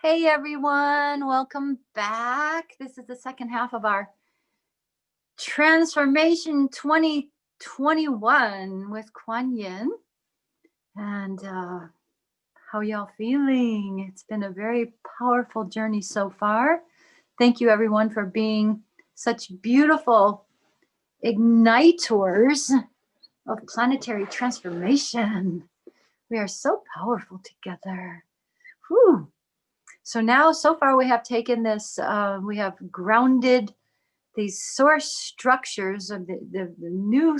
Hey everyone, welcome back. This is the second half of our Transformation 2021 with Quan Yin. And how y'all feeling? It's been a very powerful journey so far. Thank you everyone for being such beautiful igniters of planetary transformation. We are so powerful together. Whew. So far we have taken this, we have grounded these source structures of the new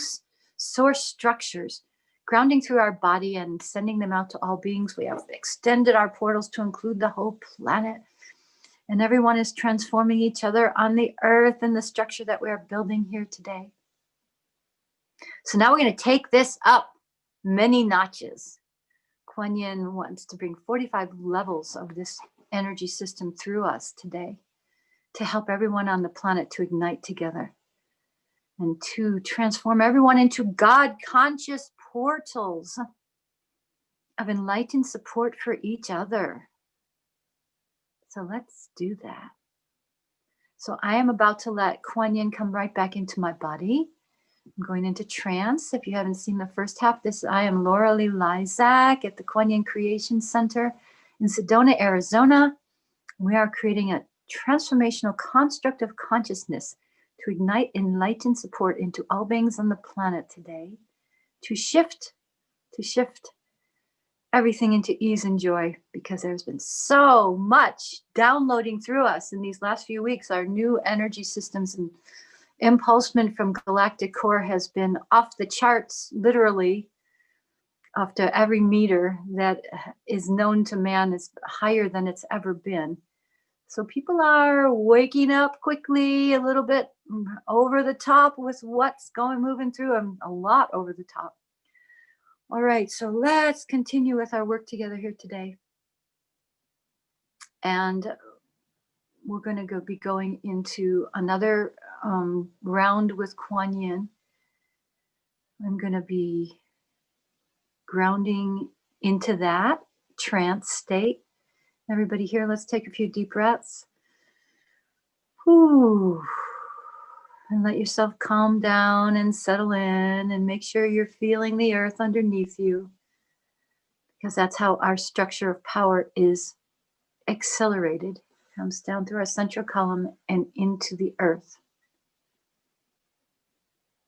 source structures, grounding through our body and sending them out to all beings. We have extended our portals to include the whole planet. And everyone is transforming each other on the earth and the structure that we are building here today. So now we're going to take this up many notches. Quan Yin wants to bring 45 levels of this energy system through us today to help everyone on the planet to ignite together and to transform everyone into God conscious portals of enlightened support for each other. So let's do that. So I am about to let Quan Yin come right back into my body. I'm going into trance. If you haven't seen the first half, I am Laura Lee Lysak at the Quan Yin Creation Center in Sedona, Arizona. We are creating a transformational construct of consciousness to ignite enlightened support into all beings on the planet today, to shift everything into ease and joy, because there's been so much downloading through us in these last few weeks. Our new energy systems and impulsement from galactic core has been off the charts, literally after every meter that is known to man is higher than it's ever been. So people are waking up quickly, a little bit over the top with what's moving through them, a lot over the top. All right, so let's continue with our work together here today. And we're going to be going into another round with Quan Yin. I'm going to be grounding into that trance state. Everybody here, let's take a few deep breaths. Whew. And let yourself calm down and settle in and make sure you're feeling the earth underneath you, because that's how our structure of power is accelerated. It comes down through our central column and into the earth.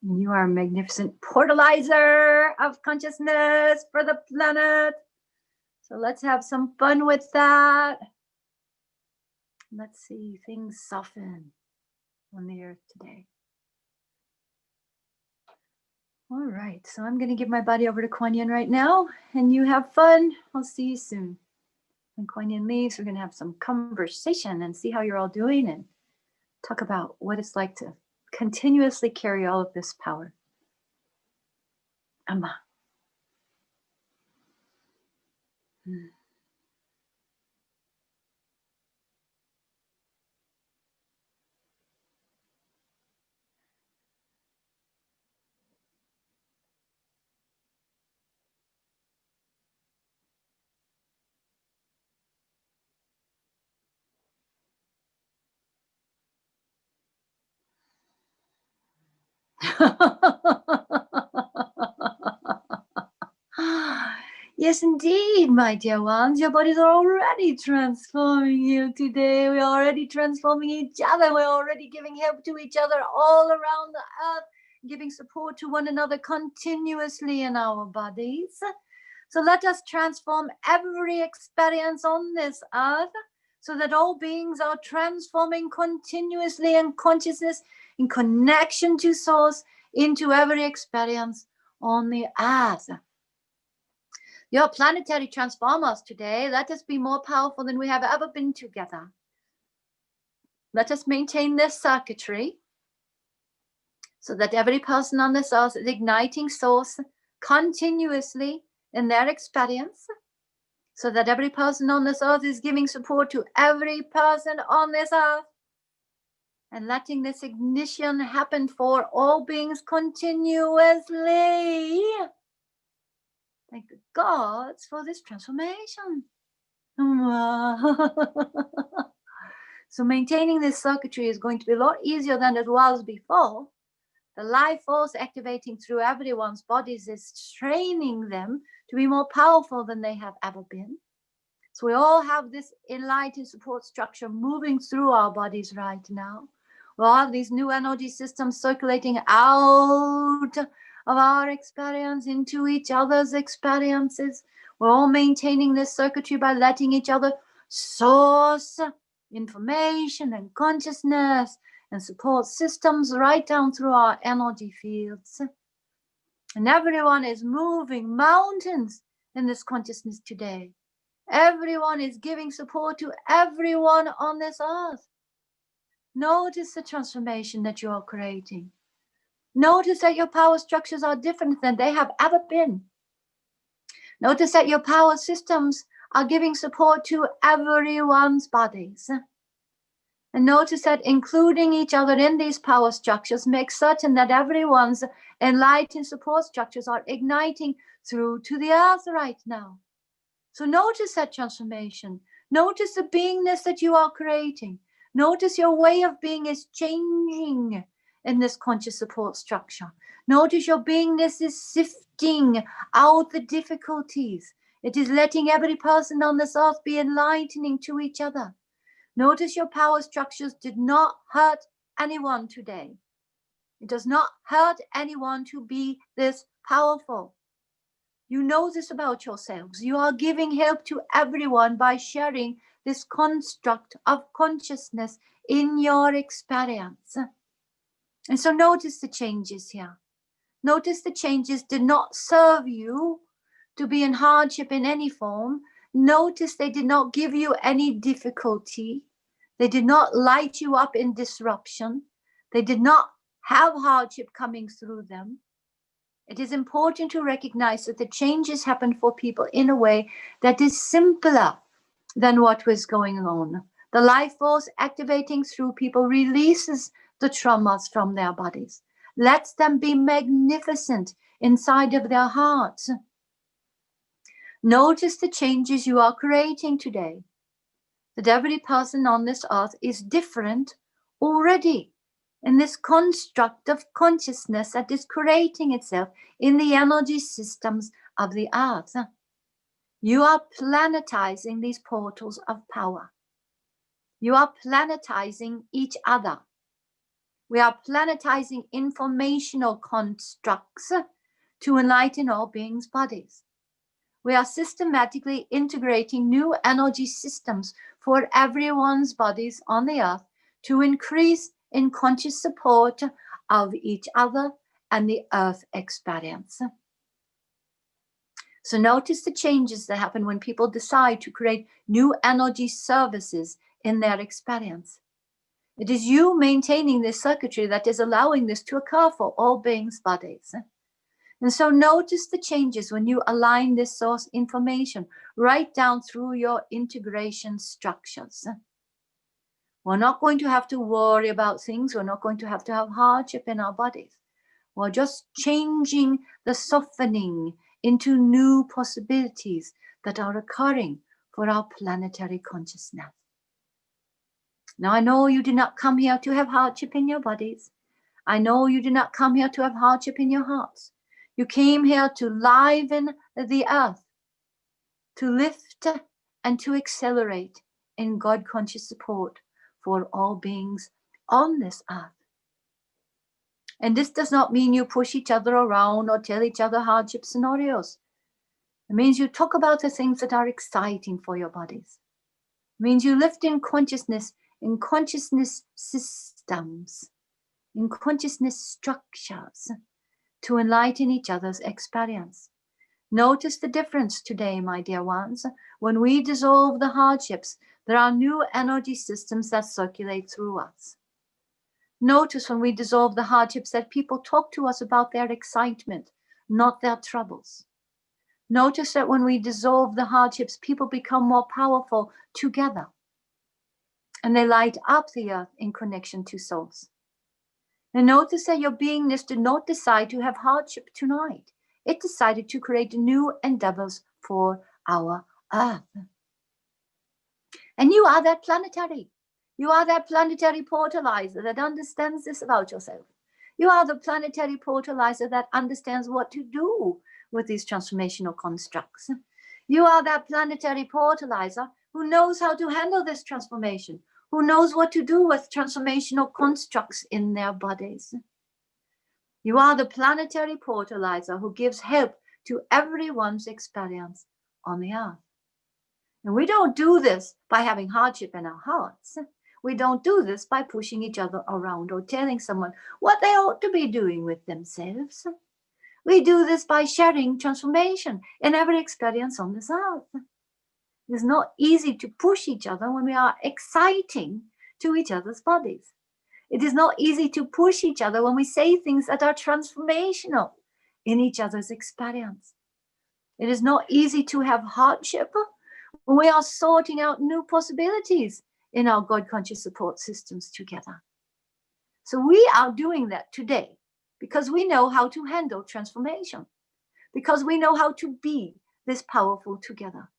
And you are a magnificent portalizer of consciousness for the planet. So let's have some fun with that. Let's see things soften on the earth today. All right, so I'm going to give my body over to Quan Yin right now, and you have fun. I'll see you soon. When Quan Yin leaves, we're going to have some conversation and see how you're all doing and talk about what it's like to continuously carry all of this power. Amma. Yes, indeed, my dear ones. Your bodies are already transforming you today. We're already transforming each other. We're already giving help to each other all around the earth, giving support to one another continuously in our bodies. So let us transform every experience on this earth so that all beings are transforming continuously in consciousness, in connection to source, into every experience on the earth. Your planetary transformers today, let us be more powerful than we have ever been together. Let us maintain this circuitry so that every person on this earth is igniting source continuously in their experience, so that every person on this earth is giving support to every person on this earth, and letting this ignition happen for all beings continuously. Thank the gods for this transformation. So maintaining this circuitry is going to be a lot easier than it was before. The life force activating through everyone's bodies is training them to be more powerful than they have ever been. So we all have this enlightened support structure moving through our bodies right now. We all have these new energy systems circulating out of our experience into each other's experiences. We're all maintaining this circuitry by letting each other source information and consciousness and support systems right down through our energy fields. And everyone is moving mountains in this consciousness today. Everyone is giving support to everyone on this earth. Notice the transformation that you are creating. Notice that your power structures are different than they have ever been. Notice that your power systems are giving support to everyone's bodies. And notice that including each other in these power structures makes certain that everyone's enlightened support structures are igniting through to the earth right now. So notice that transformation. Notice the beingness that you are creating. Notice your way of being is changing in this conscious support structure. Notice your beingness is sifting out the difficulties. It is letting every person on this earth be enlightening to each other. Notice your power structures did not hurt anyone today. It does not hurt anyone to be this powerful. You know this about yourselves. You are giving help to everyone by sharing this construct of consciousness in your experience. And so notice the changes here. Notice the changes did not serve you to be in hardship in any form. Notice they did not give you any difficulty. They did not light you up in disruption. They did not have hardship coming through them. It is important to recognize that the changes happen for people in a way that is simpler than what was going on. The life force activating through people releases the traumas from their bodies, lets them be magnificent inside of their hearts. Notice the changes you are creating today, that every person on this earth is different already in this construct of consciousness that is creating itself in the energy systems of the earth. You are planetizing these portals of power. You are planetizing each other. We are planetizing informational constructs to enlighten all beings' bodies. We are systematically integrating new energy systems for everyone's bodies on the earth to increase in conscious support of each other and the earth experience. So notice the changes that happen when people decide to create new energy services in their experience. It is you maintaining this circuitry that is allowing this to occur for all beings' bodies. And so notice the changes when you align this source information right down through your integration structures. We're not going to have to worry about things. We're not going to have hardship in our bodies. We're just changing the softening into new possibilities that are occurring for our planetary consciousness. Now, I know you did not come here to have hardship in your bodies. I know you did not come here to have hardship in your hearts. You came here to liven the earth, to lift and to accelerate in God conscious support for all beings on this earth. And this does not mean you push each other around or tell each other hardship scenarios. It means you talk about the things that are exciting for your bodies. It means you lift in consciousness systems, in consciousness structures to enlighten each other's experience. Notice the difference today, my dear ones. When we dissolve the hardships, there are new energy systems that circulate through us. Notice when we dissolve the hardships that people talk to us about their excitement, not their troubles. Notice that when we dissolve the hardships, people become more powerful together. And they light up the earth in connection to souls. And notice that your beingness did not decide to have hardship tonight. It decided to create new endeavors for our earth. And you are that planetary. You are that planetary portalizer that understands this about yourself. You are the planetary portalizer that understands what to do with these transformational constructs. You are that planetary portalizer who knows how to handle this transformation, who knows what to do with transformational constructs in their bodies. You are the planetary portalizer who gives help to everyone's experience on the earth. And we don't do this by having hardship in our hearts. We don't do this by pushing each other around or telling someone what they ought to be doing with themselves. We do this by sharing transformation in every experience on this earth. It is not easy to push each other when we are exciting to each other's bodies. It is not easy to push each other when we say things that are transformational in each other's experience. It is not easy to have hardship when we are sorting out new possibilities in our God conscious support systems together. So we are doing that today because we know how to handle transformation, because we know how to be this powerful together,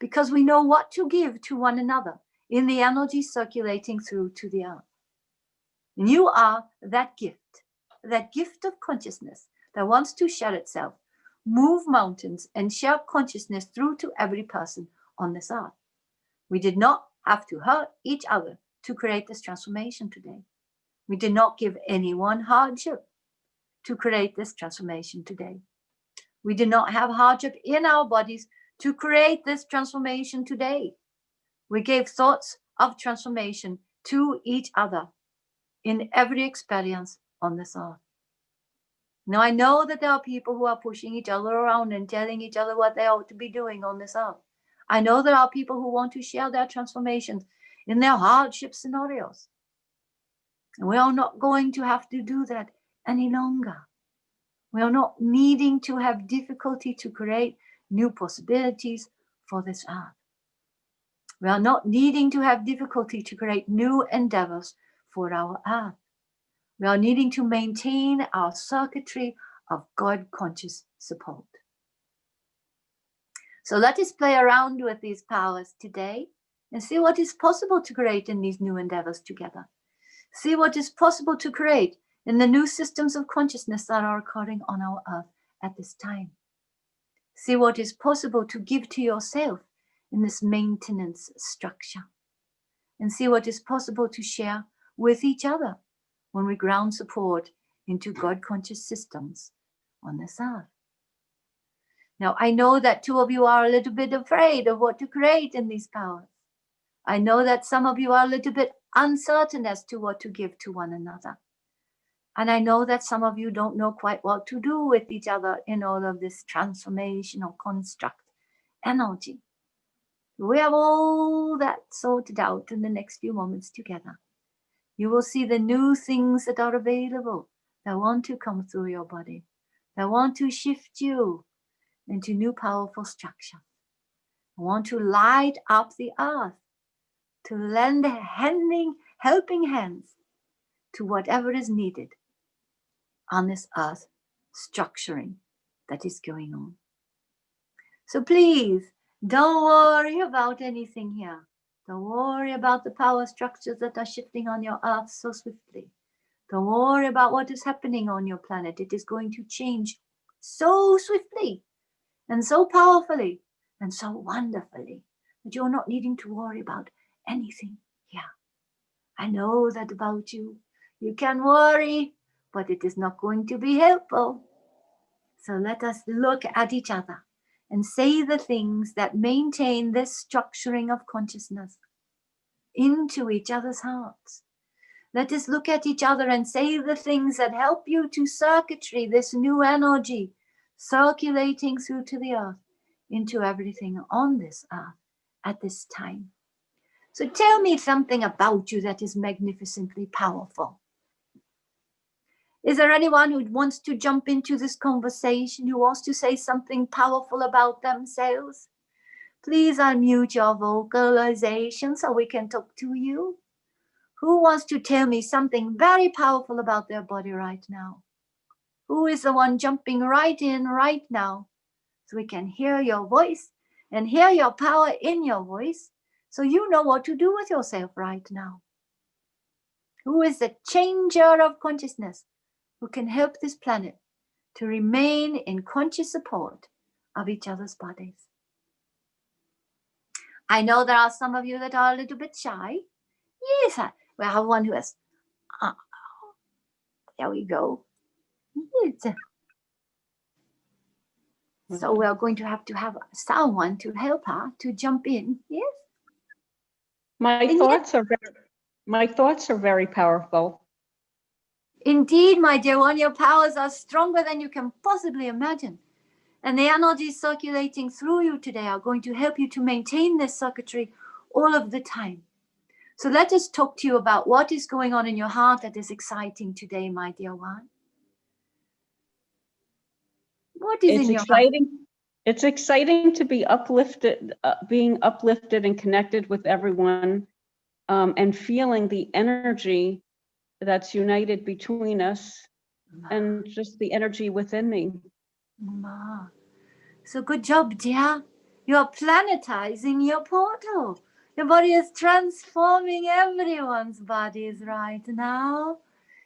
because we know what to give to one another in the energy circulating through to the earth. And you are that gift of consciousness that wants to share itself, move mountains, and share consciousness through to every person on this earth. We did not have to hurt each other to create this transformation today. We did not give anyone hardship to create this transformation today. We did not have hardship in our bodies to create this transformation today. We gave thoughts of transformation to each other in every experience on this earth. Now, I know that there are people who are pushing each other around and telling each other what they ought to be doing on this earth. I know there are people who want to share their transformations in their hardship scenarios. And we are not going to have to do that any longer. We are not needing to have difficulty to create new possibilities for this earth. We are not needing to have difficulty to create new endeavors for our earth. We are needing to maintain our circuitry of God conscious support. So let us play around with these powers today and see what is possible to create in these new endeavors together. See what is possible to create in the new systems of consciousness that are occurring on our earth at this time. See what is possible to give to yourself in this maintenance structure. And see what is possible to share with each other when we ground support into God conscious systems on this earth. Now, I know that two of you are a little bit afraid of what to create in these powers. I know that some of you are a little bit uncertain as to what to give to one another. And I know that some of you don't know quite what to do with each other in all of this transformational construct energy. We have all that sorted out in the next few moments together. You will see the new things that are available that want to come through your body, that want to shift you into new powerful structure. I want to light up the earth, to lend helping hands to whatever is needed on this earth structuring that is going on. So please, don't worry about anything here. Don't worry about the power structures that are shifting on your earth so swiftly. Don't worry about what is happening on your planet. It is going to change so swiftly and so powerfully and so wonderfully that you're not needing to worry about anything here. I know that about you. You can worry, but it is not going to be helpful. So let us look at each other and say the things that maintain this structuring of consciousness into each other's hearts. Let us look at each other and say the things that help you to circuitry this new energy circulating through to the earth into everything on this earth at this time. So tell me something about you that is magnificently powerful. Is there anyone who wants to jump into this conversation, who wants to say something powerful about themselves? Please unmute your vocalization so we can talk to you. Who wants to tell me something very powerful about their body right now? Who is the one jumping right in right now so we can hear your voice and hear your power in your voice So you know what to do with yourself right now. Who is the changer of consciousness who can help this planet to remain in conscious support of each other's bodies? I know there are some of you that are a little bit shy. Yes, we have one who is. There we go. Yes. So we're going to have someone to help her to jump in. Yes. My thoughts are very powerful. Indeed, my dear one, your powers are stronger than you can possibly imagine. And the energies circulating through you today are going to help you to maintain this circuitry all of the time. So let us talk to you about what is going on in your heart that is exciting today, my dear one. What is in your heart? It's exciting to be uplifted, being uplifted and connected with everyone, and feeling the energy that's united between us and just the energy within me. So good job, dear. You are planetizing your portal. Your body is transforming everyone's bodies right now.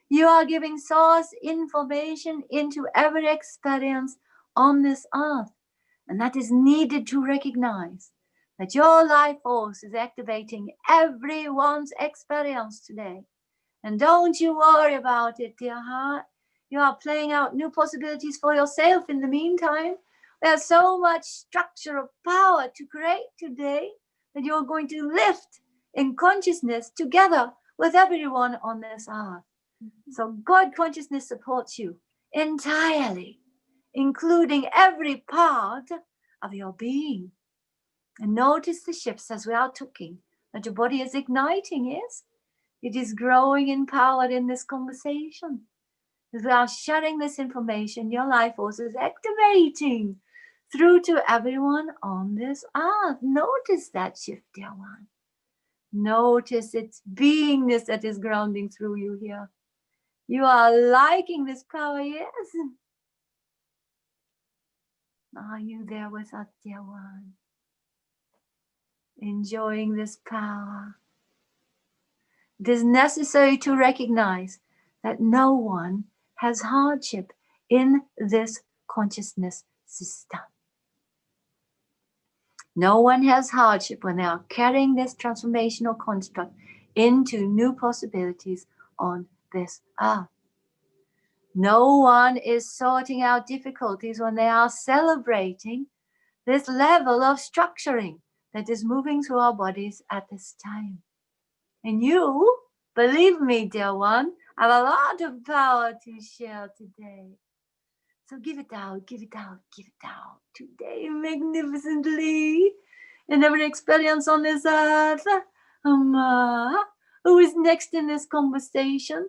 You are giving source information into every experience on this earth. And that is needed to recognize that your life force is activating everyone's experience today. And don't you worry about it, dear heart. You are playing out new possibilities for yourself in the meantime. There's so much structure of power to create today that you're going to lift in consciousness together with everyone on this earth. So God consciousness supports you entirely, including every part of your being. And notice the shifts as we are talking, that your body is igniting, yes? It is growing in power in this conversation. As we are sharing this information, your life force is activating through to everyone on this earth. Notice that shift, dear one. Notice its beingness that is grounding through you here. You are liking this power, yes? Are you there with us, dear one? Enjoying this power. It is necessary to recognize that no one has hardship in this consciousness system. No one has hardship when they are carrying this transformational construct into new possibilities on this earth. No one is sorting out difficulties when they are celebrating this level of structuring that is moving through our bodies at this time. And you, believe me, dear one, have a lot of power to share today. So give it out, give it out, give it out today magnificently in every experience on this earth. Who is next in this conversation?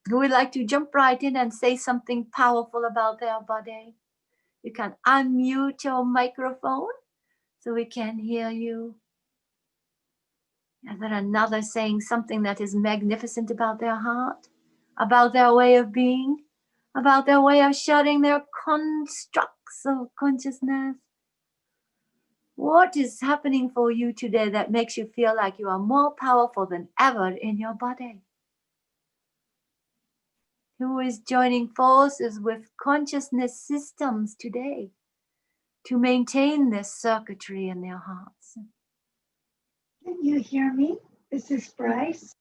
Who would like to jump right in and say something powerful about their body? You can unmute your microphone so we can hear you. Is there another saying something that is magnificent about their heart, about their way of being, about their way of shedding their constructs of consciousness? What is happening for you today that makes you feel like you are more powerful than ever in your body? Who is joining forces with consciousness systems today to maintain this circuitry in their hearts? Can you hear me? This is Bryce.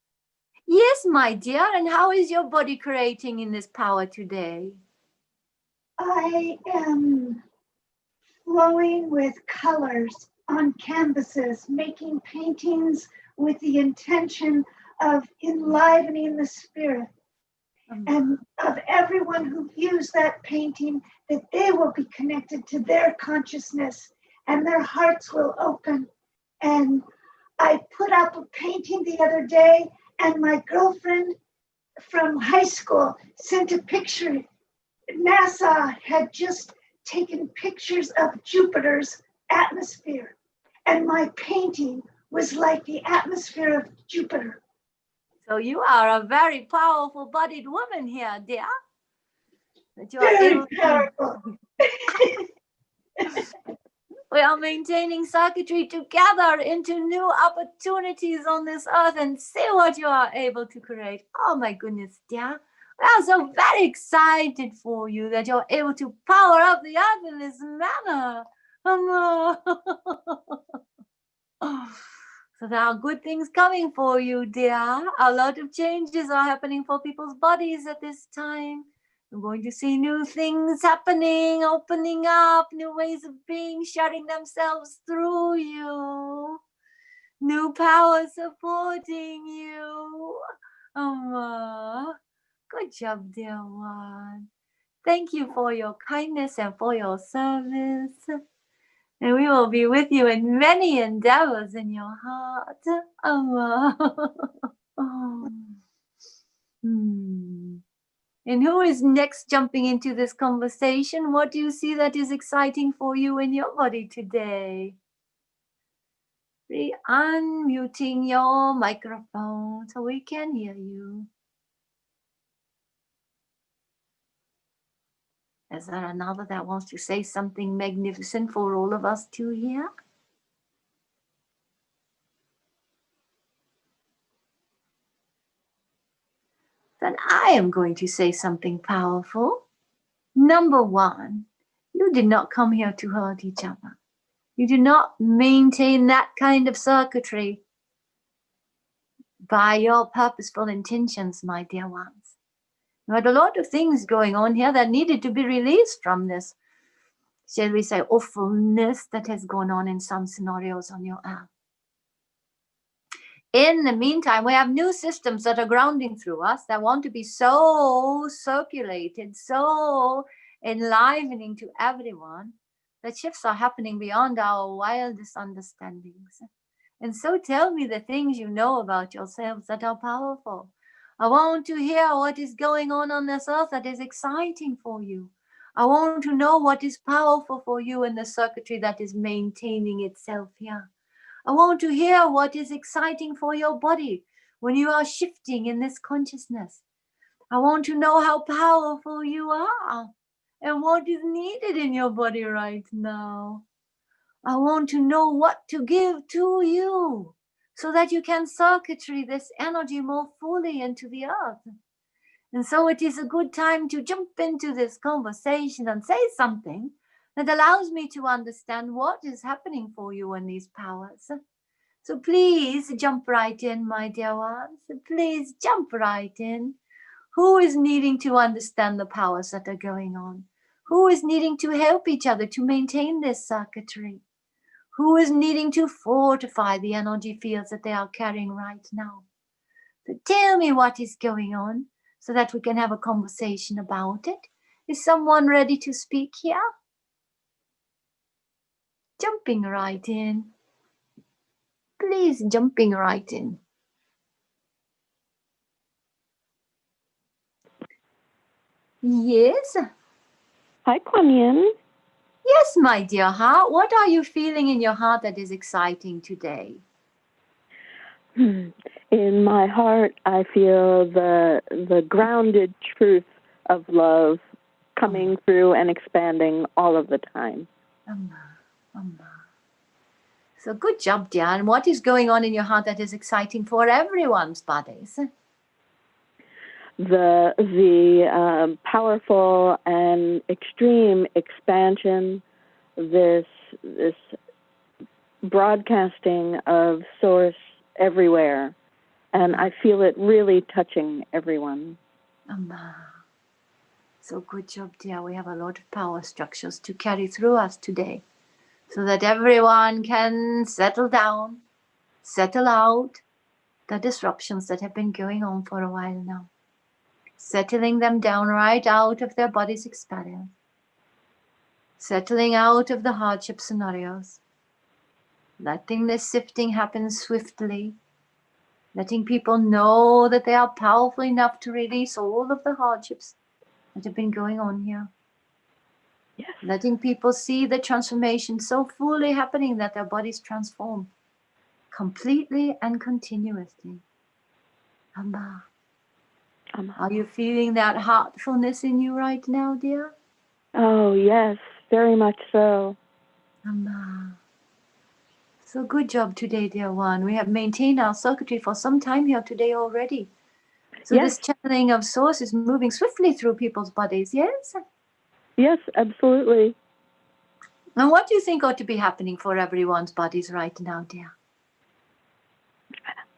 Yes, my dear. And how is your body creating in this power today? I am flowing with colors on canvases, making paintings with the intention of enlivening the spirit. And of everyone who views that painting, that they will be connected to their consciousness and their hearts will open. And I put up a painting the other day, and my girlfriend from high school sent a picture. NASA had just taken pictures of Jupiter's atmosphere, and my painting was like the atmosphere of Jupiter. So you are a very powerful bodied woman here, dear. That you are Very powerful. We are maintaining circuitry together into new opportunities on this earth, and see what you are able to create. Oh my goodness, dear. We are so very excited for you that you're able to power up the earth in this manner. So there are good things coming for you, dear. A lot of changes are happening for people's bodies at this time. You're going to see new things happening, opening up, new ways of being, shutting themselves through you. New powers supporting you. Good job, dear one. Thank you for your kindness and for your service. And we will be with you in many endeavors in your heart. And who is next jumping into this conversation? What do you see that is exciting for you in your body today? Unmuting your microphone so we can hear you. Is there another that wants to say something magnificent for all of us to hear? Then I am going to say something powerful. Number one, you did not come here to hurt each other. You do not maintain that kind of circuitry by your purposeful intentions, my dear ones. You had a lot of things going on here that needed to be released from this, shall we say, awfulness that has gone on in some scenarios on your earth. In the meantime, we have new systems that are grounding through us that want to be so circulated, so enlivening to everyone, that shifts are happening beyond our wildest understandings. And so tell me the things you know about yourselves that are powerful. I want to hear what is going on this earth that is exciting for you. I want to know what is powerful for you in the circuitry that is maintaining itself here. I want to hear what is exciting for your body when you are shifting in this consciousness. I want to know how powerful you are and what is needed in your body right now. I want to know what to give to you so that you can circuitry this energy more fully into the earth. And so it is a good time to jump into this conversation and say something that allows me to understand what is happening for you in these powers. So please jump right in, my dear ones. Please jump right in. Who is needing to understand the powers that are going on? Who is needing to help each other to maintain this circuitry? Who is needing to fortify the energy fields that they are carrying right now? So tell me what is going on so that we can have a conversation about it. Is someone ready to speak here? Jumping right in. Please, jumping right in. Yes. Hi, Quan Yin. Yes, my dear heart. What are you feeling in your heart that is exciting today? In my heart, I feel the grounded truth of love coming through and expanding all of the time. So good job, dear. And what is going on in your heart that is exciting for everyone's bodies? The powerful and extreme expansion, this broadcasting of source everywhere, and I feel it really touching everyone. So good job, dear. We have a lot of power structures to carry through us today so that everyone can settle down, settle out the disruptions that have been going on for a while now. Settling them down right out of their body's experience. Settling out of the hardship scenarios. Letting this sifting happen swiftly. Letting people know that they are powerful enough to release all of the hardships that have been going on here. Yes. Letting people see the transformation so fully happening that their bodies transform completely and continuously. Amma. Are you feeling that heartfulness in you right now, dear? Oh, yes, very much so. So good job today, dear one. We have maintained our circuitry for some time here today already. So Yes. this channeling of source is moving swiftly through people's bodies, yes? Yes, absolutely. And what do you think ought to be happening for everyone's bodies right now, dear?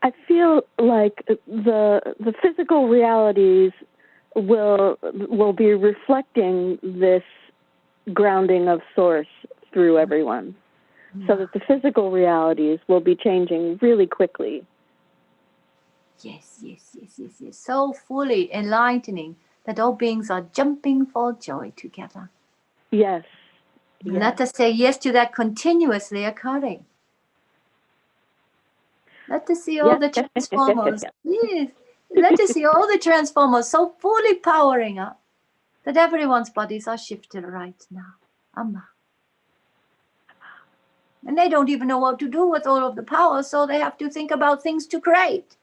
I feel like the physical realities will be reflecting this grounding of source through everyone, so that the physical realities will be changing really quickly. Yes. So fully enlightening that all beings are jumping for joy together. Yes. Let us say yes to that continuously occurring. Let us see all the transformers. Yes. Let us see all the transformers so fully powering up that everyone's bodies are shifted right now. Amma. And they don't even know what to do with all of the power, so they have to think about things to create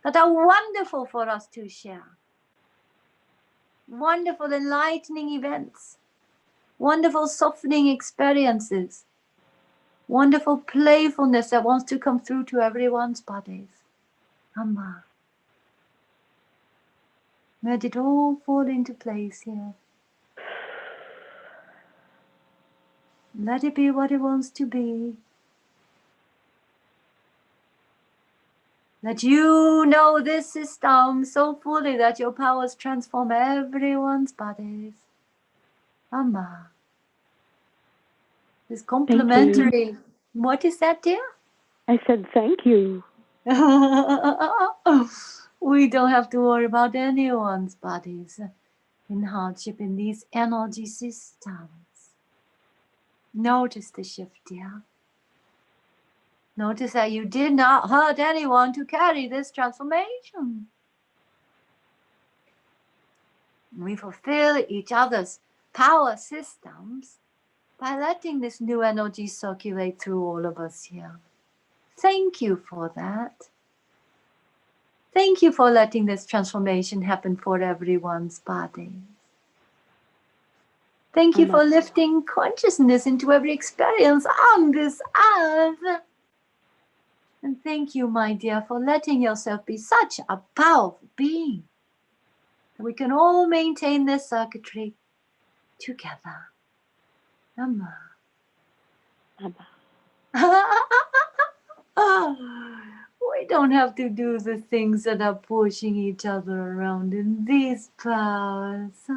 that are wonderful for us to share. Wonderful enlightening events. Wonderful softening experiences. Wonderful playfulness that wants to come through to everyone's bodies. Amma. Let it all fall into place here. Let it be what it wants to be. That you know this system so fully that your powers transform everyone's bodies. Amma. This complementary. What is that, dear? I said thank you. We don't have to worry about anyone's bodies in hardship in these energy systems. Notice the shift, dear. Notice that you did not hurt anyone to carry this transformation. We fulfill each other's power systems by letting this new energy circulate through all of us here. Thank you for that. Thank you for letting this transformation happen for everyone's bodies. Thank you for lifting consciousness into every experience on this earth. And thank you, my dear, for letting yourself be such a powerful being. That we can all maintain this circuitry together. Amma. We don't have to do the things that are pushing each other around in these powers.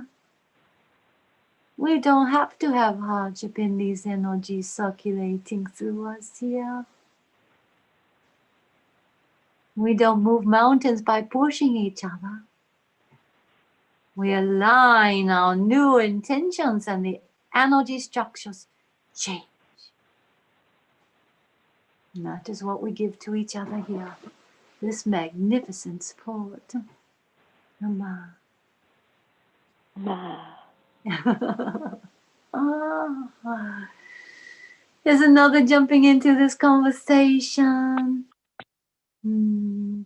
We don't have to have hardship in these energies circulating through us here. We don't move mountains by pushing each other. We align our new intentions and the energy structures change. And that is what we give to each other here. This magnificent support. Amma. There's another jumping into this conversation. And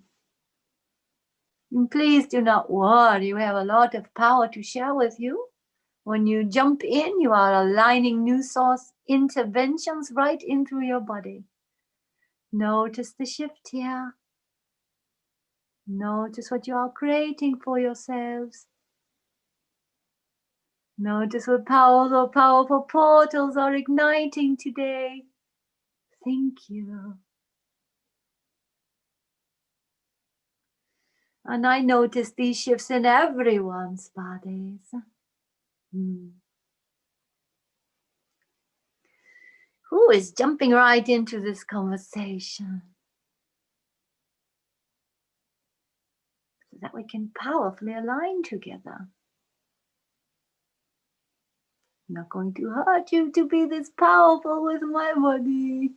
please do not worry. We have a lot of power to share with you. When you jump in, you are aligning new source interventions right in through your body. Notice the shift here. Notice what you are creating for yourselves. Notice what powerful portals are igniting today. Thank you. And I notice these shifts in everyone's bodies. Who is jumping right into this conversation? So that we can powerfully align together. I'm not going to hurt you to be this powerful with my body.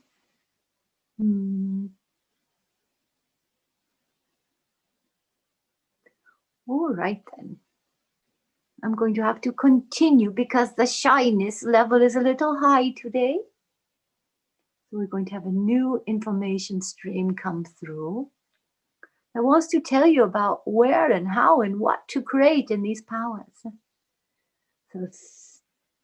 All right then. I'm going to have to continue because the shyness level is a little high today. So we're going to have a new information stream come through that wants to tell you about where and how and what to create in these powers. So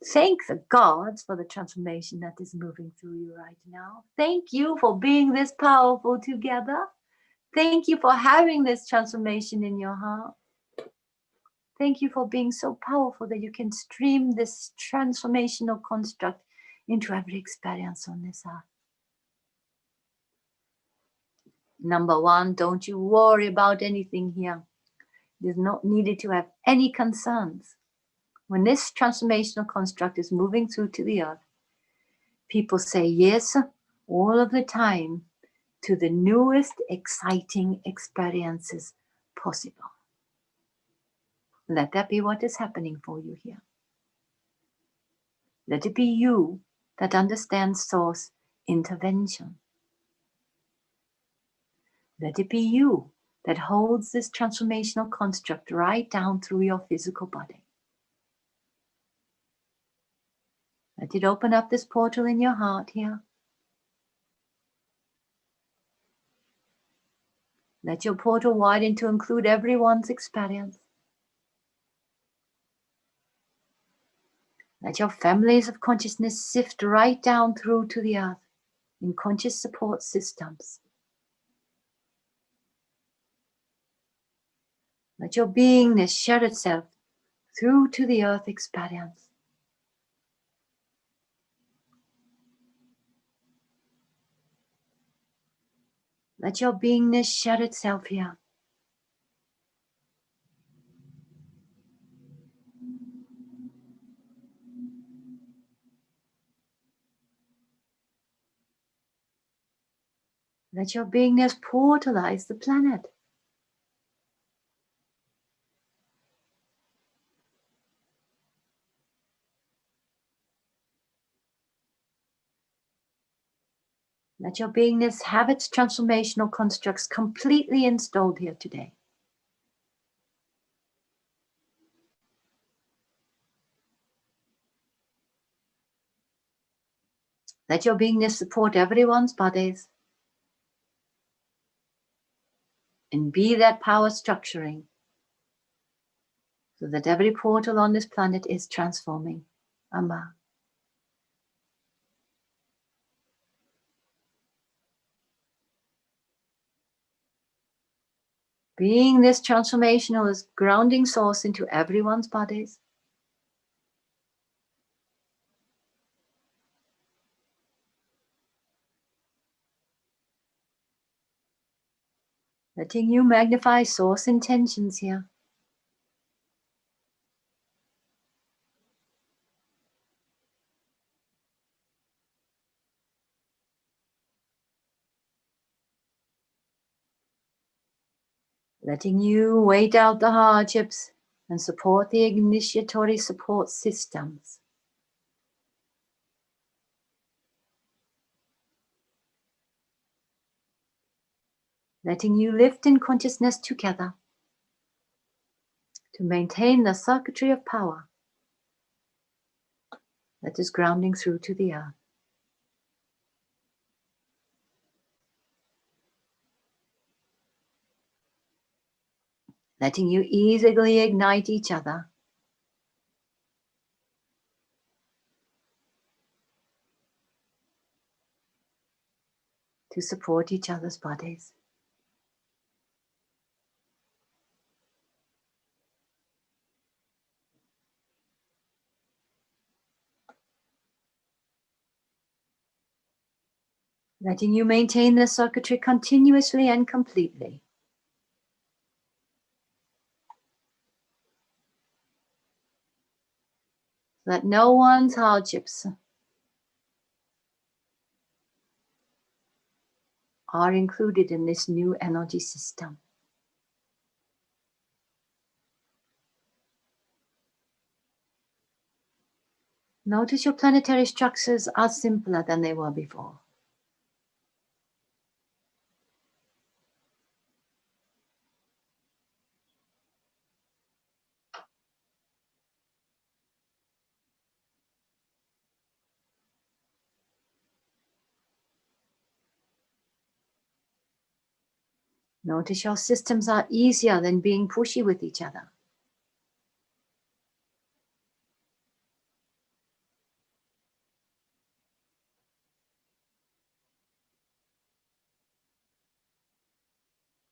Thank the gods for the transformation that is moving through you right now. Thank you for being this powerful together. Thank you for having this transformation in your heart. Thank you for being so powerful that you can stream this transformational construct into every experience on this earth. Number one, don't you worry about anything here. It is not needed to have any concerns. When this transformational construct is moving through to the earth, people say yes all of the time to the newest exciting experiences possible. Let that be what is happening for you here. Let it be you that understands source intervention. Let it be you that holds this transformational construct right down through your physical body. Let it open up this portal in your heart here. Let your portal widen to include everyone's experience. Let your families of consciousness sift right down through to the earth in conscious support systems. Let your beingness share itself through to the earth experience. Let your beingness share itself here. Let your beingness portalize the planet. Let your beingness have its transformational constructs completely installed here today. Let your beingness support everyone's bodies and be that power structuring so that every portal on this planet is transforming. Amma. Being this transformational is grounding source into everyone's bodies. Letting you magnify source intentions here. Letting you wait out the hardships and support the initiatory support systems. Letting you lift in consciousness together to maintain the circuitry of power that is grounding through to the earth. Letting you easily ignite each other. To support each other's bodies. Letting you maintain the circuitry continuously and completely. So that no one's hardships are included in this new energy system. Notice your planetary structures are simpler than they were before. Notice your systems are easier than being pushy with each other.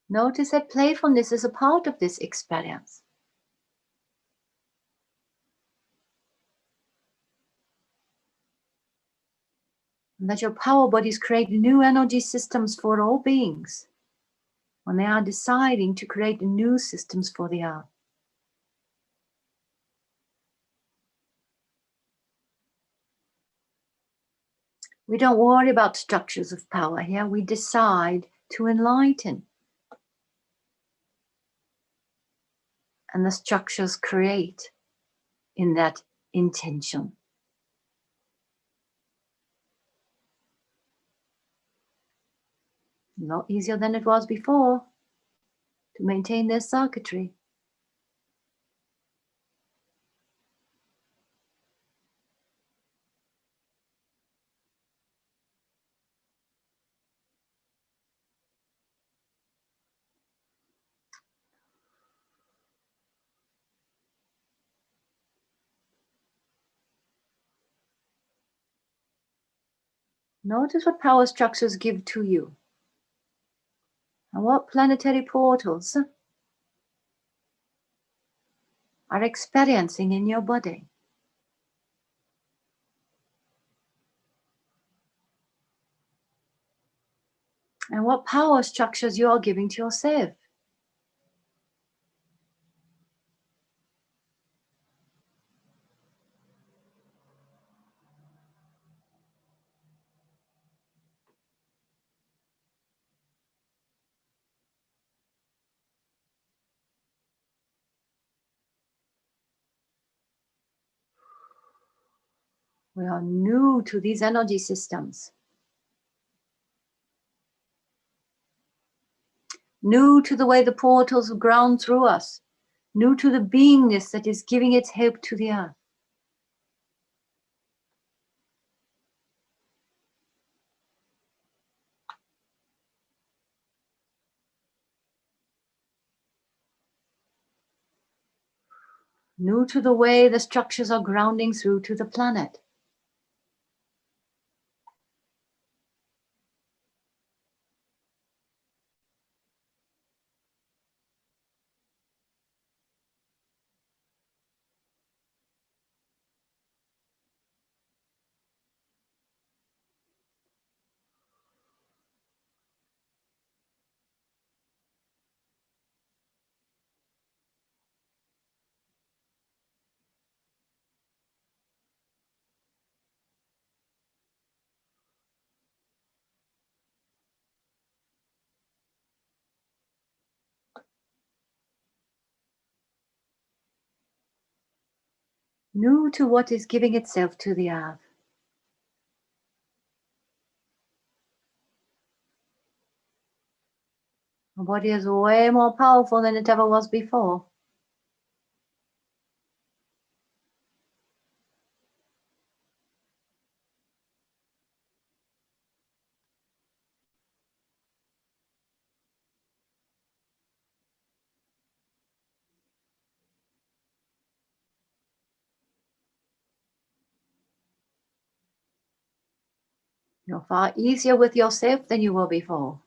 Notice that playfulness is a part of this experience. And that your power bodies create new energy systems for all beings when they are deciding to create new systems for the earth. We don't worry about structures of power here. We decide to enlighten. And the structures create in that intention. A lot easier than it was before to maintain their circuitry. Notice what power structures give to you and what planetary portals are experiencing in your body. And what power structures you are giving to yourself. We are new to these energy systems. New to the way the portals ground through us. New to the beingness that is giving its help to the earth. New to the way the structures are grounding through to the planet. New to what is giving itself to the earth. Our body is way more powerful than it ever was before. You're far easier with yourself than you were before.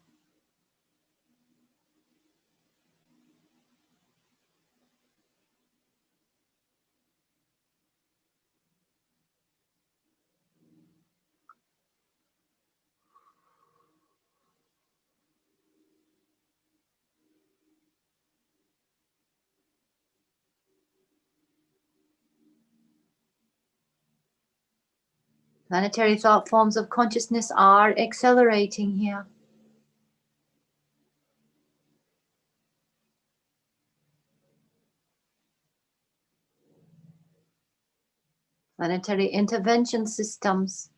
Planetary thought forms of consciousness are accelerating here. Planetary intervention systems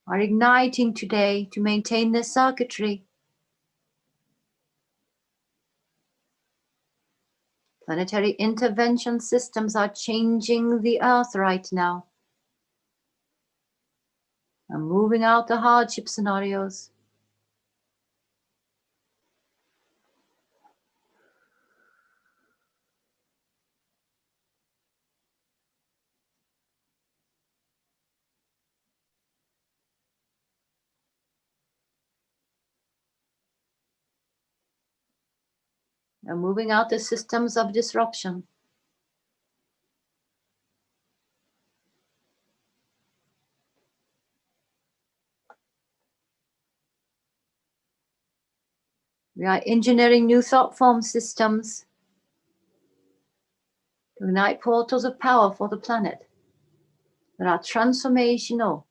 are igniting today to maintain their circuitry. Planetary intervention systems are changing the earth right now and moving out the hardship scenarios. and moving out the systems of disruption. We are engineering new thought form systems to ignite portals of power for the planet that are transformational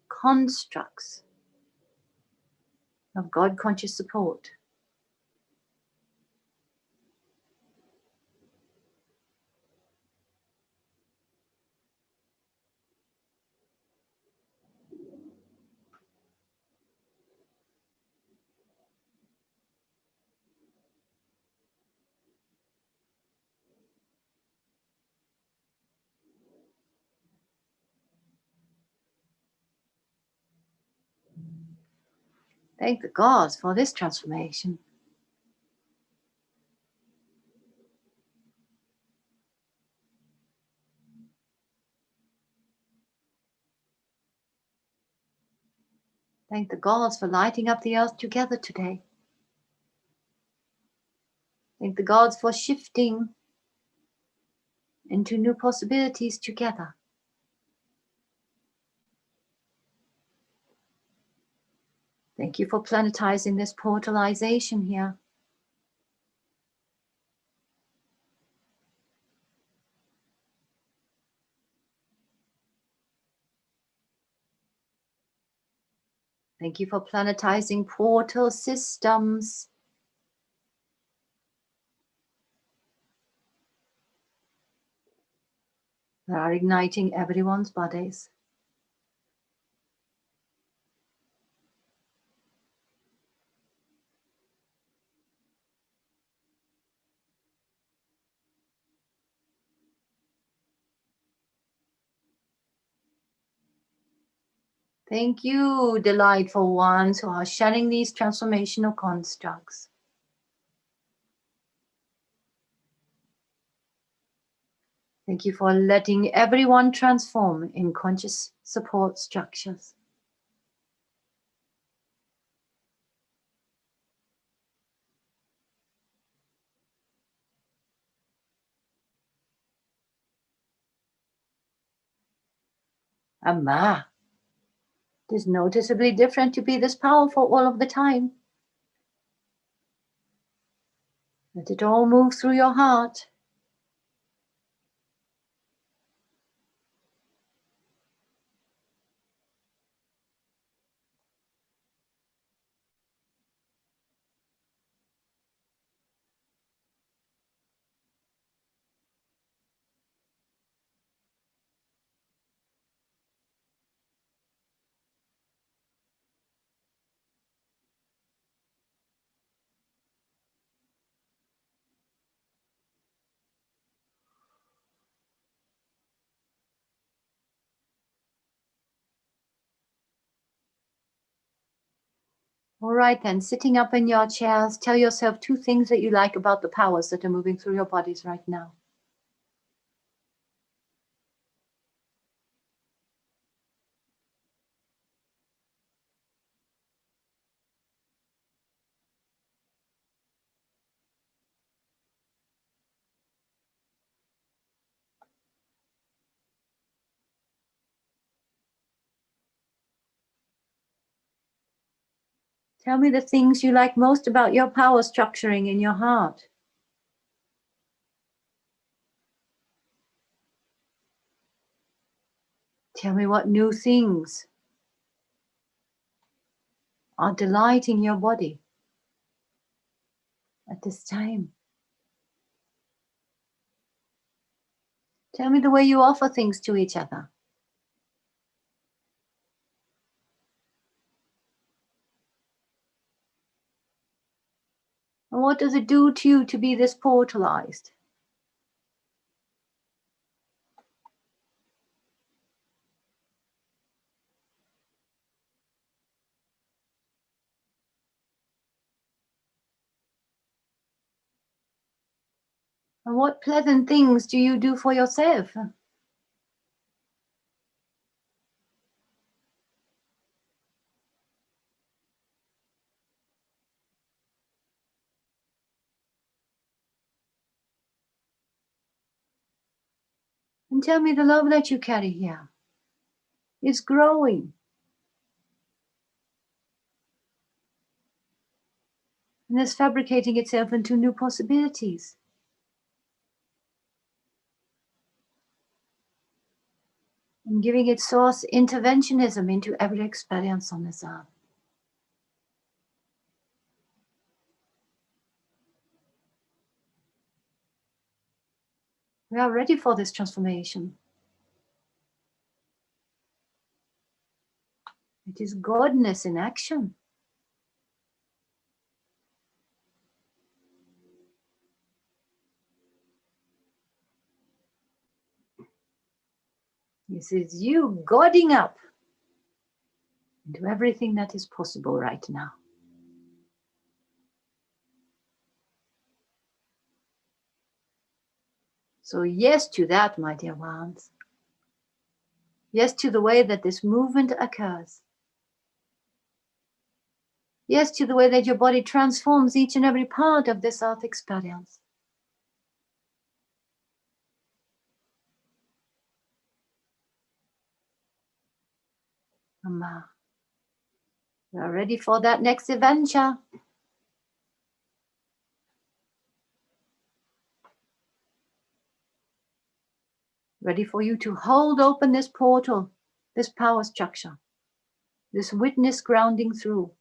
constructs of God conscious support. Thank the gods for this transformation. Thank the gods for lighting up the earth together today. Thank the gods for shifting into new possibilities together. Thank you for planetizing this portalization here. Thank you for planetizing portal systems. That are igniting everyone's bodies. Thank you, delightful ones who are shedding these transformational constructs. Thank you for letting everyone transform in conscious support structures. Amma, it is noticeably different to be this powerful all of the time. Let it all move through your heart. All right then, sitting up in your chairs, tell yourself 2 things that you like about the powers that are moving through your bodies right now. Tell me the things you like most about your power structuring in your heart. Tell me what new things are delighting your body at this time. Tell me the way you offer things to each other. And what does it do to you to be this portalized? And what pleasant things do you do for yourself? And tell me the love that you carry here is growing. And is fabricating itself into new possibilities. And giving its source interventionism into every experience on this earth. We are ready for this transformation. It is godness in action. This is you godding up into everything that is possible right now. So yes to that, my dear ones. Yes to the way that this movement occurs. Yes to the way that your body transforms each and every part of this earth experience. Mama, we are ready for that next adventure. Ready for you to hold open this portal, this power structure, this witness grounding through.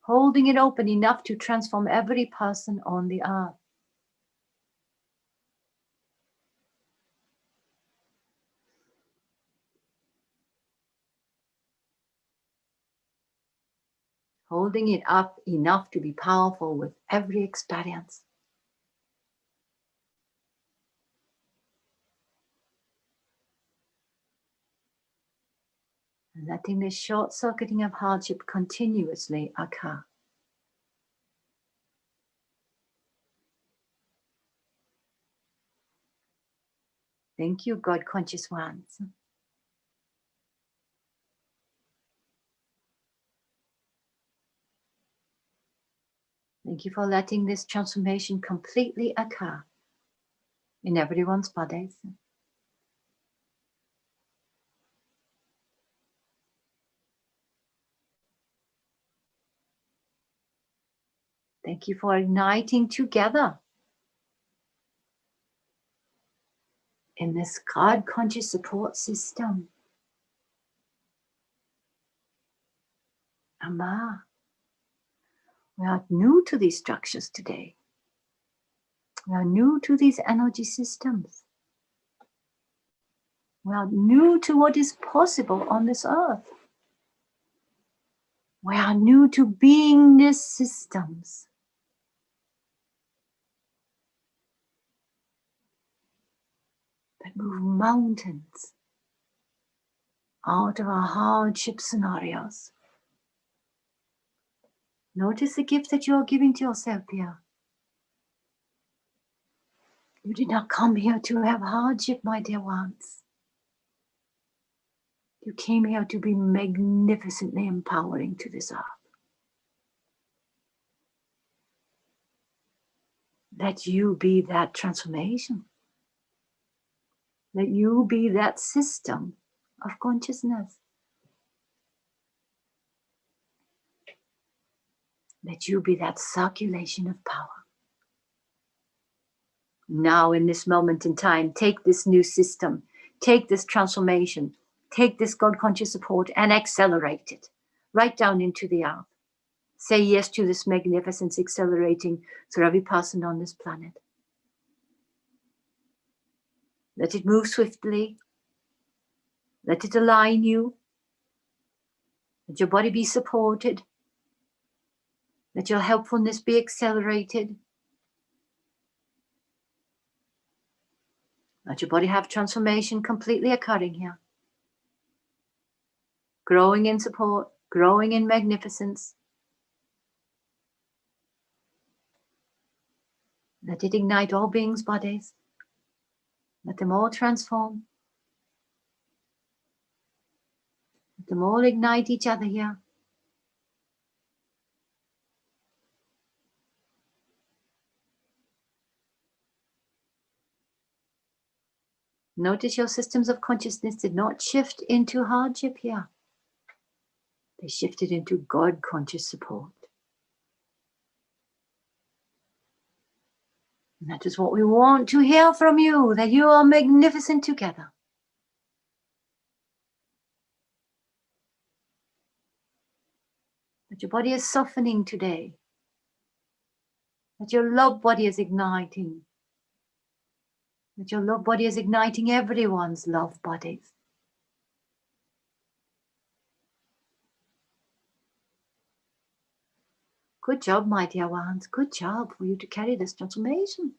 Holding it open enough to transform every person on the earth. Holding it up enough to be powerful with every experience. And letting this short-circuiting of hardship continuously occur. Thank you, God conscious ones. Thank you for letting this transformation completely occur in everyone's bodies. Thank you for igniting together in this God conscious support system. Amma, we are new to these structures today. We are new to these energy systems. We are new to what is possible on this earth. We are new to beingness systems. That move mountains out of our hardship scenarios. Notice the gift that you are giving to yourself here. You did not come here to have hardship, my dear ones. You came here to be magnificently empowering to this earth. Let you be that transformation. Let you be that system of consciousness. Let you be that circulation of power. Now, in this moment in time, take this new system, take this transformation, take this God conscious support and accelerate it right down into the earth. Say yes to this magnificence accelerating through every person on this planet. Let it move swiftly. Let it align you. Let your body be supported. Let your helpfulness be accelerated. Let your body have transformation completely occurring here. Growing in support, growing in magnificence. Let it ignite all beings' bodies. Let them all transform. Let them all ignite each other here. Notice your systems of consciousness did not shift into hardship here. They shifted into God conscious support. And that is what we want to hear from you, that you are magnificent together. That your body is softening today. That your love body is igniting. That your love body is igniting everyone's love bodies. Good job, my dear ones. Good job for you to carry this transformation.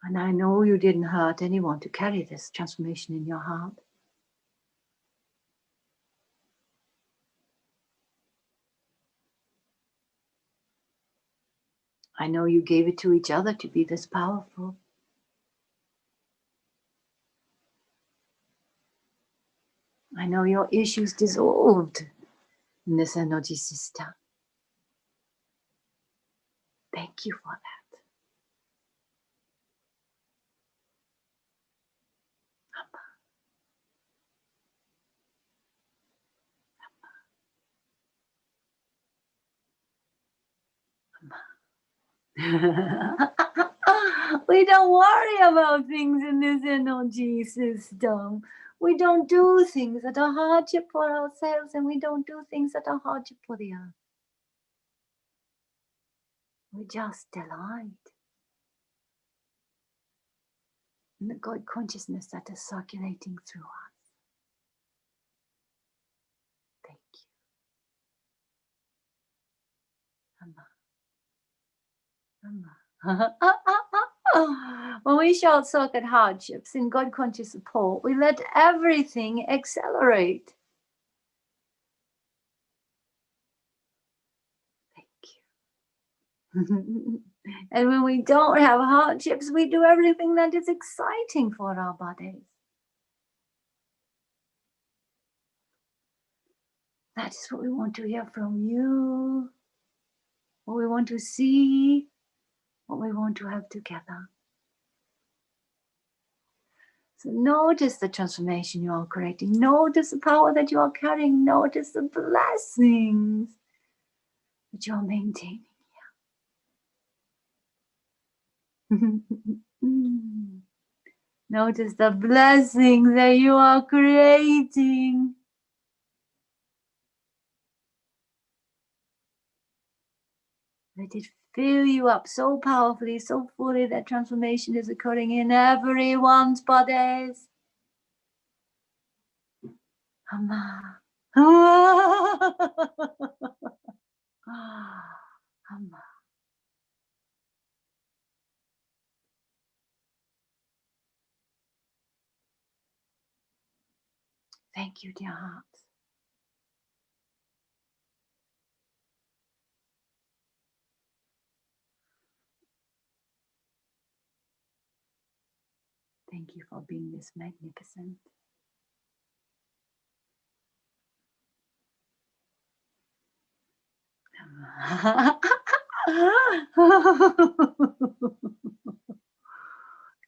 And I know you didn't hurt anyone to carry this transformation in your heart. I know you gave it to each other to be this powerful. I know your issues dissolved in this energy system. Thank you for that. We don't worry about things in this energy system. We don't do things that are hardship for ourselves, and we don't do things that are hardship for the earth. We just delight in the God consciousness that is circulating through us. Thank you. When we short circuit hardships in God conscious support, we let everything accelerate. Thank you. And when we don't have hardships, we do everything that is exciting for our bodies. That is what we want to hear from you, what we want to see, what we want to have together. So notice the transformation you are creating. Notice the power that you are carrying. Notice the blessings that you are maintaining here. Notice the blessings that you are creating. Let it fill you up so powerfully, so fully that transformation is occurring in everyone's bodies. Amma. Amma. Thank you, dear hearts. Thank you for being this magnificent.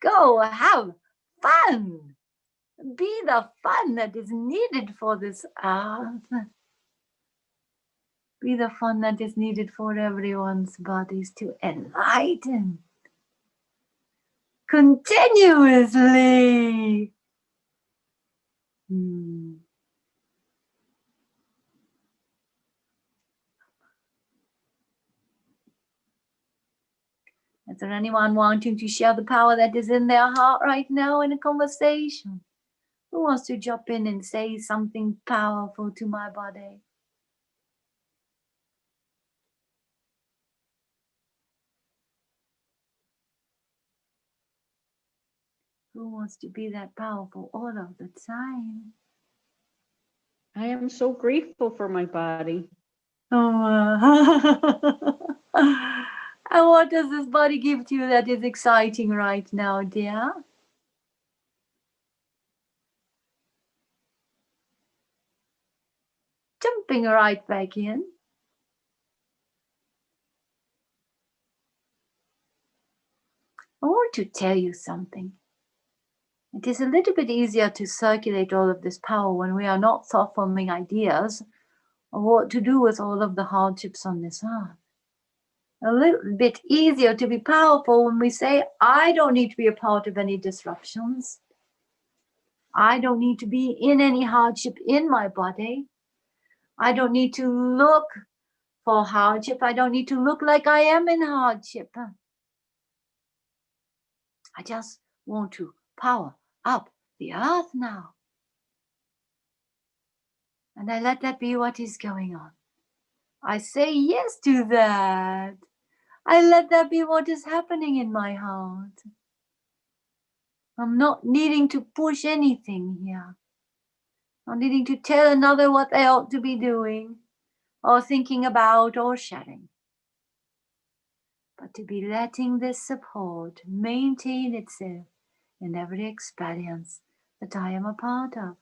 Go have fun. Be the fun that is needed for this earth. Be the fun that is needed for everyone's bodies to enlighten continuously. Is there anyone wanting to share the power that is in their heart right now in a conversation? Who wants to jump in and say something powerful to my body? Who wants to be that powerful all of the time? I am so grateful for my body. Oh, and what does this body give to you that is exciting right now, dear? jumping right back in. I want to tell you something. It is a little bit easier to circulate all of this power when we are not thought-forming ideas of what to do with all of the hardships on this earth. A little bit easier to be powerful when we say, I don't need to be a part of any disruptions. I don't need to be in any hardship in my body. I don't need to look for hardship. I don't need to look like I am in hardship. I just want to power up the earth now. And I let that be what is going on. I say yes to that. I let that be what is happening in my heart. I'm not needing to push anything here. Not needing to tell another what they ought to be doing or thinking about or sharing. But to be letting this support maintain itself in every experience that I am a part of.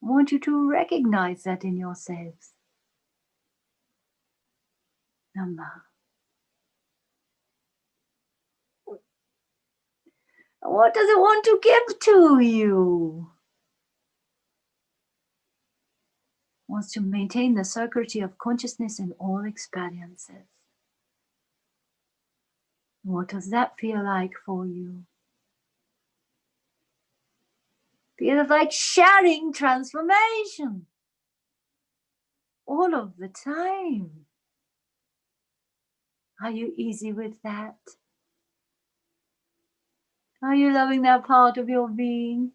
I want you to recognize that in yourselves. Number. What does it want to give to you? It wants to maintain the security of consciousness in all experiences. What does that feel like for you? Feels like sharing transformation all of the time. Are you easy with that? Are you loving that part of your being?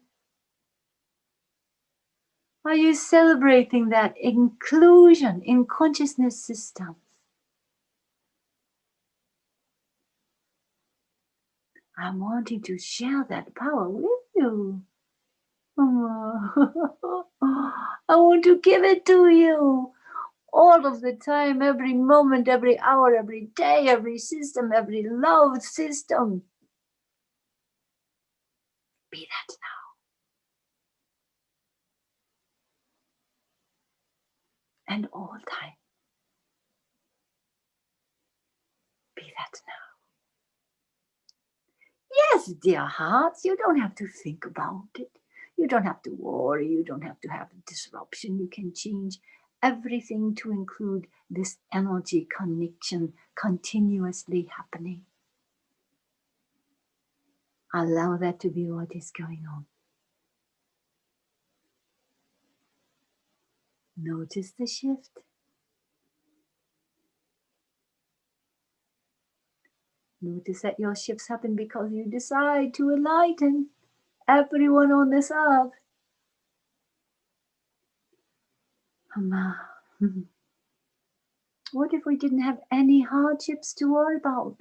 Are you celebrating that inclusion in consciousness systems? I'm wanting to share that power with you. I want to give it to you all of the time, every moment, every hour, every day, every system, every love system. Be that now. And all time. Be that now. Yes, dear hearts, you don't have to think about it. You don't have to worry. You don't have to have a disruption. You can change everything to include this energy connection continuously happening. Allow that to be what is going on. Notice the shift. Notice that your shifts happen because you decide to enlighten everyone on this earth. What if we didn't have any hardships to worry about?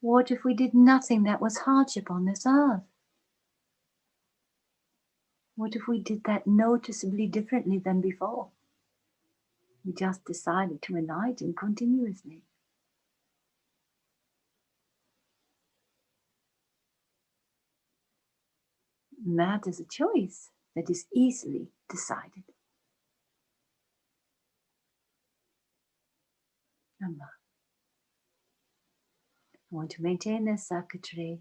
What if we did nothing that was hardship on this earth? What if we did that noticeably differently than before? We just decided to enlighten continuously. And that is a choice that is easily decided. Remember, I want to maintain this circuitry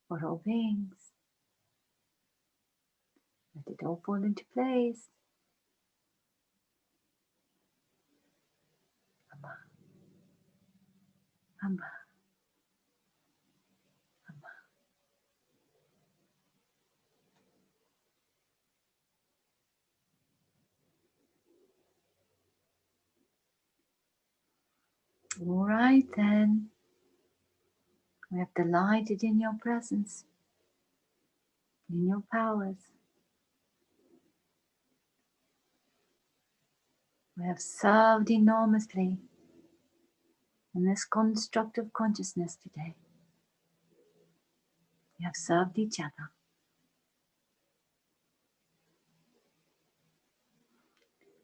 for all beings. Let it all fall into place. Amma. Amma. Amma. All right then. We have delighted in your presence, in your powers. We have served enormously in this construct of consciousness today. We have served each other.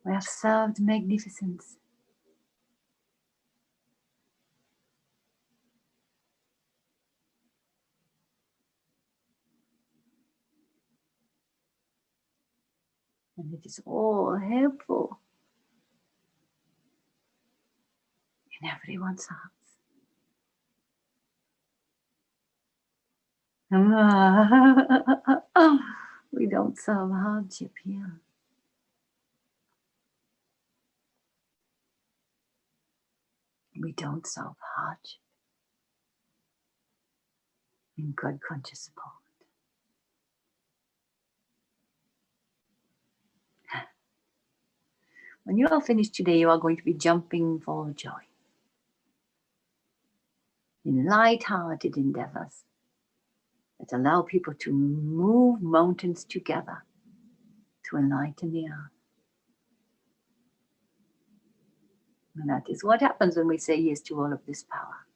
We have served magnificence. And it is all helpful in everyone's hearts. We don't serve hardship here. We don't serve hardship in God conscious support. When you are finished today, you are going to be jumping for joy in light-hearted endeavors that allow people to move mountains together to enlighten the earth. And that is what happens when we say yes to all of this power.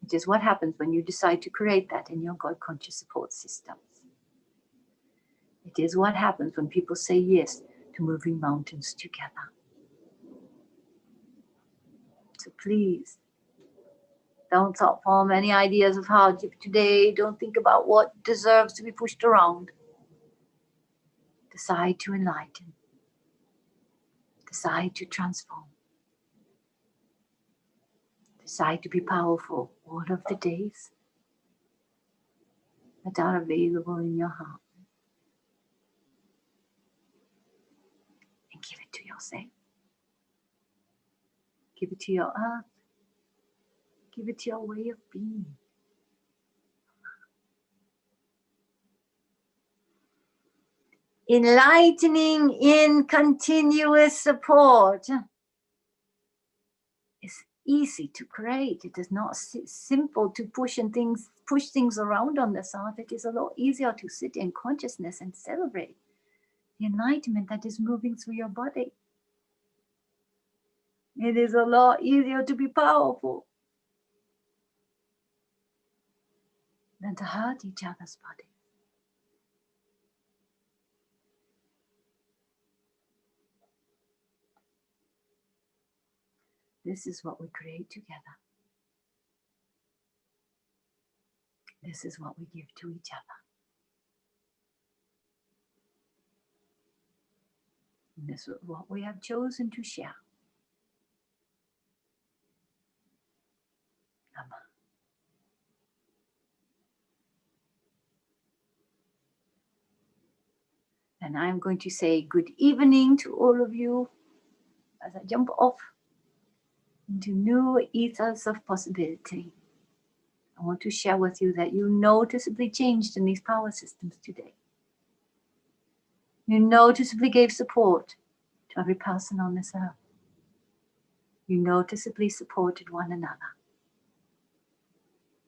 It is what happens when you decide to create that in your God conscious support systems. It is what happens when people say yes to moving mountains together. So please, don't form any ideas of hardship today. Don't think about what deserves to be pushed around. Decide to enlighten. Decide to transform. Decide to be powerful all of the days that are available in your heart. And give it to yourself. Give it to your earth. Give it to your way of being. Enlightening in continuous support is easy to create. It is not simple to push things around on this earth. It is a lot easier to sit in consciousness and celebrate the enlightenment that is moving through your body. It is a lot easier to be powerful than to hurt each other's body. This is what we create together. This is what we give to each other. And this is what we have chosen to share. Nama. And I'm going to say good evening to all of you as I jump off into new ethers of possibility. I want to share with you that you noticeably changed in these power systems today. You noticeably gave support to every person on this earth. You noticeably supported one another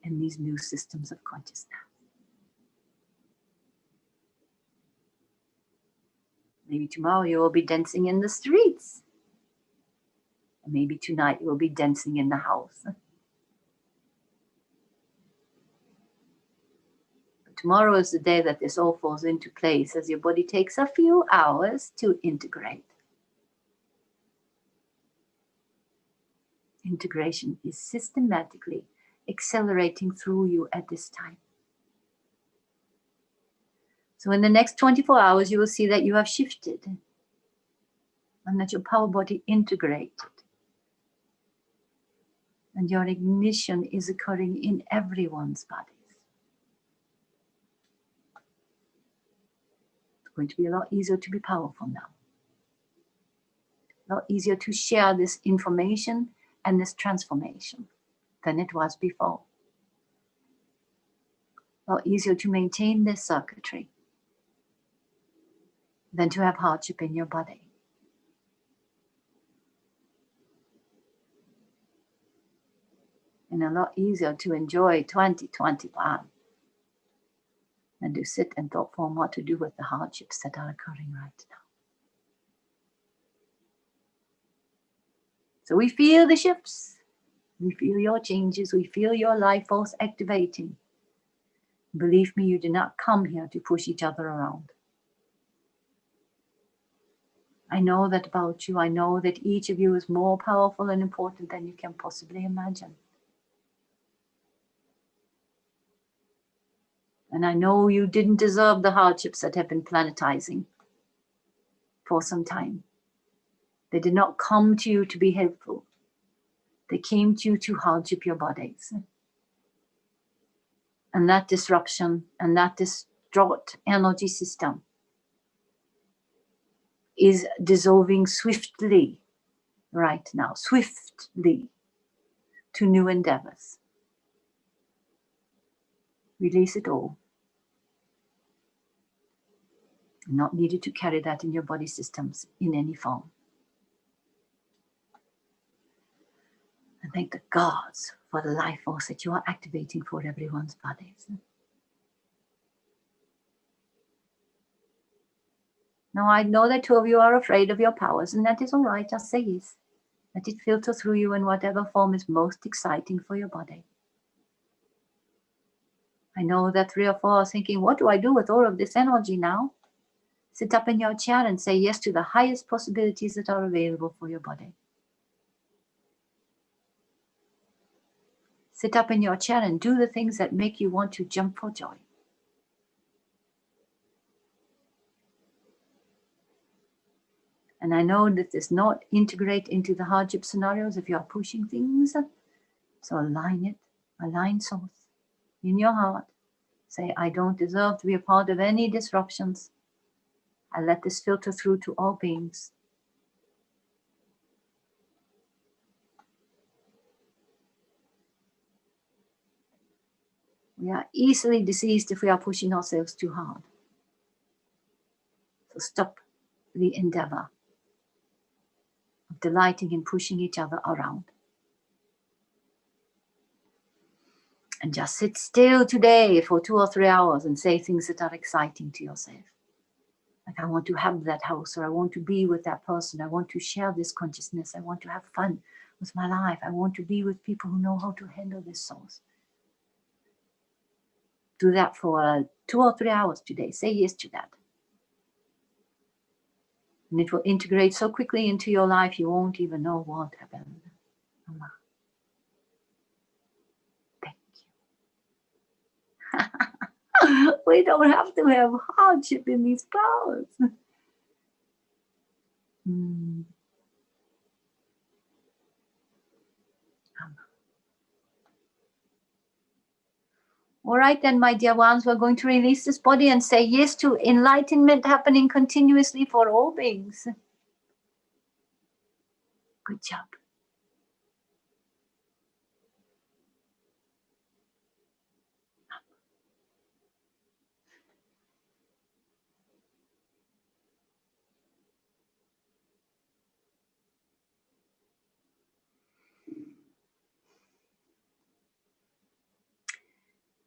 in these new systems of consciousness. Maybe tomorrow you will be dancing in the streets. And maybe tonight you will be dancing in the house. But tomorrow is the day that this all falls into place as your body takes a few hours to integrate. Integration is systematically accelerating through you at this time. So in the next 24 hours, you will see that you have shifted and that your power body integrated. And your ignition is occurring in everyone's bodies. It's going to be a lot easier to be powerful now. A lot easier to share this information and this transformation than it was before. A lot easier to maintain this circuitry than to have hardship in your body. And a lot easier to enjoy 2021 than to sit and thought form what to do with the hardships that are occurring right now. So we feel the shifts, we feel your changes, we feel your life force activating. Believe me, you did not come here to push each other around. I know that about you. I know that each of you is more powerful and important than you can possibly imagine. And I know you didn't deserve the hardships that have been planetizing. for some time. They did not come to you to be helpful. They came to you to hardship your bodies. And that disruption and that distraught energy system is dissolving swiftly right now, swiftly, to new endeavors. Release it all. You're not needed to carry that in your body systems in any form. And thank the gods for the life force that you are activating for everyone's bodies. Now, I know that two of you are afraid of your powers, and that is all right. Just say yes. Let it filter through you in whatever form is most exciting for your body. I know that 3 or 4 are thinking, what do I do with all of this energy now? Sit up in your chair and say yes to the highest possibilities that are available for your body. Sit up in your chair and do the things that make you want to jump for joy. And I know that does not integrate into the hardship scenarios if you are pushing things. So align it, align source in your heart. Say, I don't deserve to be a part of any disruptions. I let this filter through to all beings. We are easily diseased if we are pushing ourselves too hard. So stop the endeavor of delighting in pushing each other around. And just sit still today for 2 or 3 hours and say things that are exciting to yourself. Like, I want to have that house, or I want to be with that person. I want to share this consciousness. I want to have fun with my life. I want to be with people who know how to handle this source. Do that for 2 or 3 hours today. Say yes to that. And it will integrate so quickly into your life, you won't even know what happened. Mama. Thank you. We don't have to have hardship in these powers. All right, then, my dear ones, we're going to release this body and say yes to enlightenment happening continuously for all beings. Good job.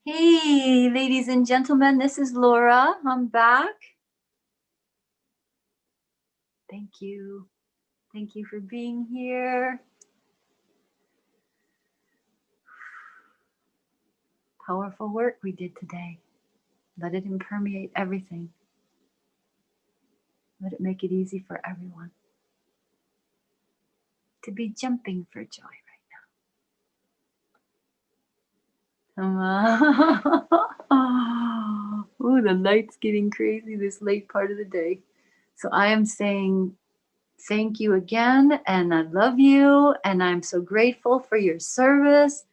Hey, ladies and gentlemen, this is Laura. I'm back. Thank you. Thank you for being here. Powerful work we did today. Let it impermeate everything. Let it make it easy for everyone to be jumping for joy right now. Ooh, the light's getting crazy this late part of the day. So I am saying thank you again, and I love you, and I'm so grateful for your service.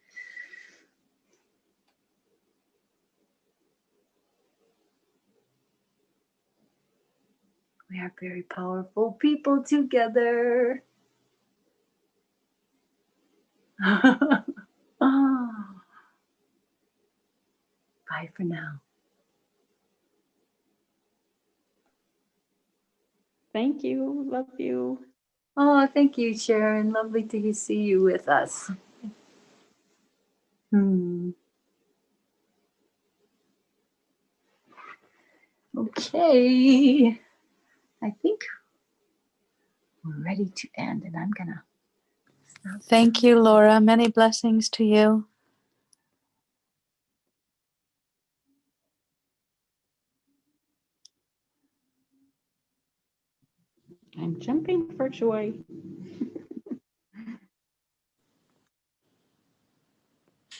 We are very powerful people together. Bye for now. Thank you. Love you. Oh, thank you, Sharon. Lovely to see you with us. Okay. I think we're ready to end, and I'm gonna stop. Thank you, Laura. Many blessings to you. I'm jumping for joy.